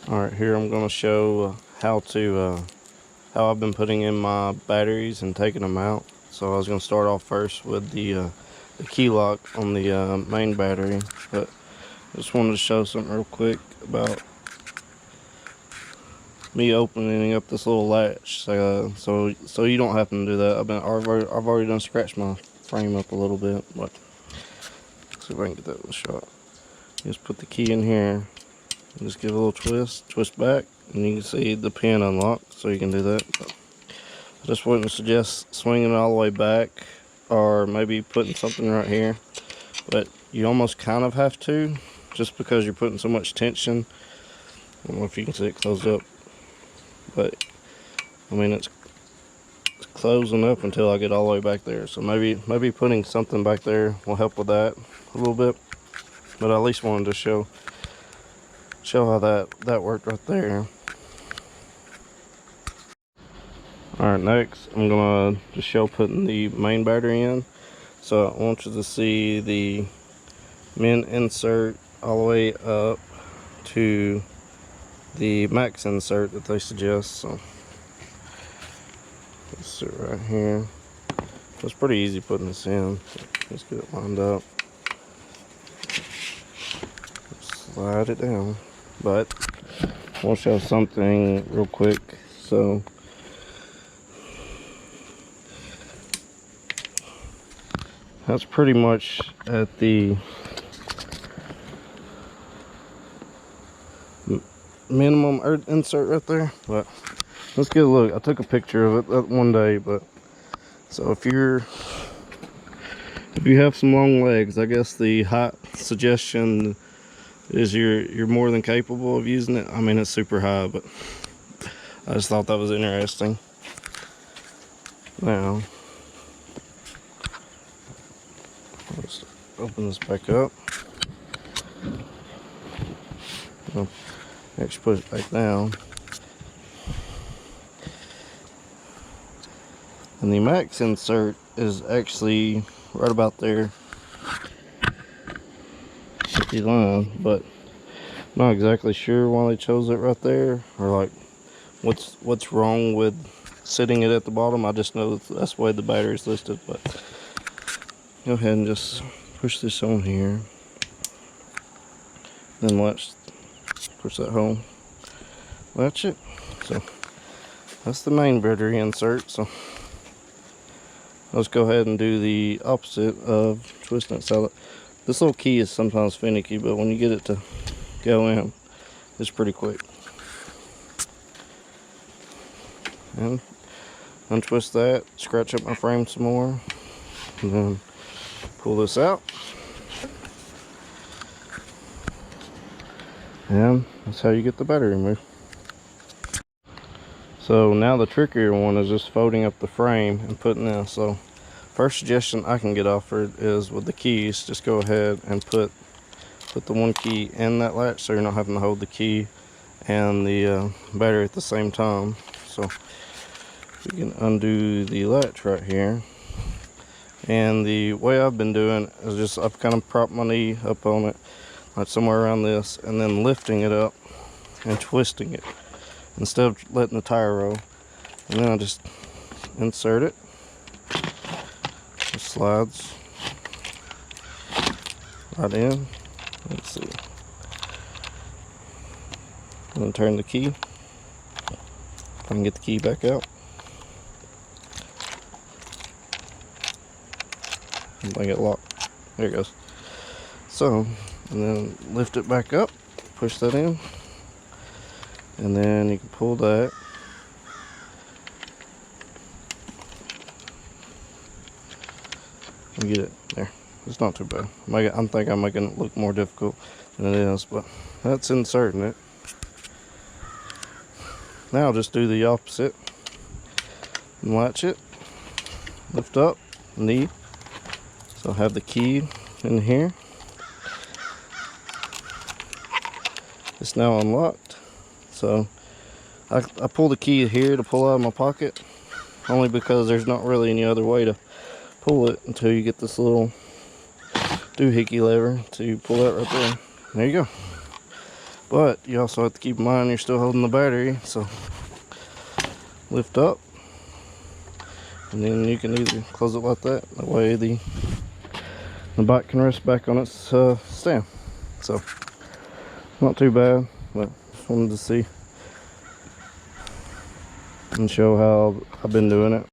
Alright, here I'm going to show how I've been putting in my batteries and taking them out. So I was going to start off first with the key lock on the main battery, but I just wanted to show something real quick about me opening up this little latch, so you don't have to do that. I've already done scratched my frame up a little bit, but let's see if I can get that in the shot. Just put the key in here. Just give it a little twist back, and you can see the pin unlocked, so you can do that. But I just wouldn't suggest swinging it all the way back, or maybe putting something right here. But you almost kind of have to, just because you're putting so much tension. I don't know if you can see it closed up, but I mean it's closing up until I get all the way back there. So maybe putting something back there will help with that a little bit. But I at least wanted to show how that worked right there. Alright, next I'm gonna just show putting the main battery in. So I want you to see the min insert all the way up to the max insert that they suggest. So let's sit right here. It's pretty easy putting this in. So let's get it lined up. Slide it down. But I want to show something real quick. So that's pretty much at the minimum insert right there. But let's get a look. I took a picture of it that one day. But so if you have some long legs, I guess the height suggestion is you're more than capable of using it. I mean, it's super high, but I just thought that was interesting. Now let's open this back up. Actually put it back down. And the max insert is actually right about there at the line, but I'm not exactly sure why they chose it right there, or like what's wrong with sitting it at the bottom. I just know that's the way the battery is listed. But go ahead and just push this on here, then push that home, latch it. So that's the main battery insert. So let's go ahead and do the opposite of twisting it. So this little key is sometimes finicky, but when you get it to go in, it's pretty quick. And untwist that, scratch up my frame some more, and then pull this out. And that's how you get the battery removed. So now the trickier one is just folding up the frame and putting this. So first suggestion I can get offered is with the keys, just go ahead and put the one key in that latch, so you're not having to hold the key and the battery at the same time. So we can undo the latch right here. And the way I've been doing is just I've kind of propped my knee up on it, like somewhere around this, and then lifting it up and twisting it instead of letting the tire roll. And then I just insert it. It slides right in. Let's see. I'm gonna turn the key. I can get the key back out. I get locked. There it goes. So, and then lift it back up, push that in, and then you can pull that. And get it there. It's not too bad. I think I'm making it look more difficult than it is, but that's inserting it. Now just do the opposite and latch it, lift up, knee. So I have the key in here. It's now unlocked. So I pull the key here to pull out of my pocket, only because there's not really any other way to pull it until you get this little doohickey lever to pull that right there. There you go. But you also have to keep in mind you're still holding the battery, so lift up, and then you can either close it like that. That way the bike can rest back on its stand. So not too bad, but just wanted to see and show how I've been doing it.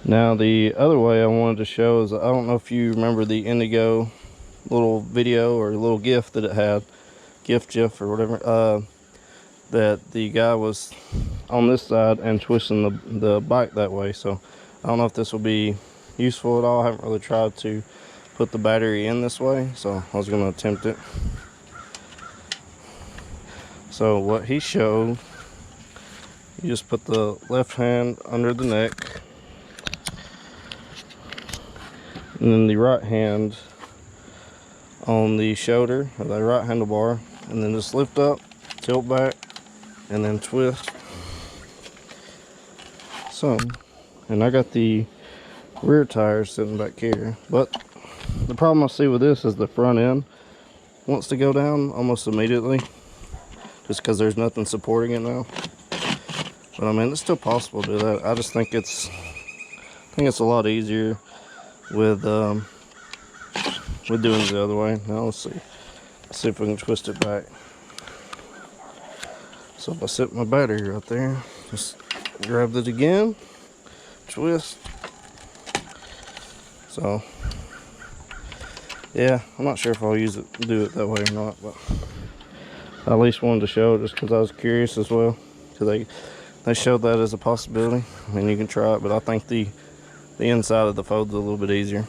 Now the other way I wanted to show is, I don't know if you remember the Indigo little video or little GIF that it had, GIF or whatever, that the guy was on this side and twisting the bike that way. So I don't know if this will be useful at all. I haven't really tried to put the battery in this way, so I was going to attempt it. So what he showed, you just put the left hand under the neck and then the right hand on the shoulder or the right handlebar, and then just lift up, tilt back, and then twist. So, and I got the rear tires sitting back here, but the problem I see with this is the front end wants to go down almost immediately, just because there's nothing supporting it now. But I mean, it's still possible to do that. I just think it's a lot easier with doing it the other way. Now let's see if we can twist it back. So if I set my battery right there, just grab it again, twist. So yeah, I'm not sure if I'll do it that way or not, but I at least wanted to show it just because I was curious as well, because they showed that as a possibility. I mean, you can try it, but I think the inside of the fold's a little bit easier.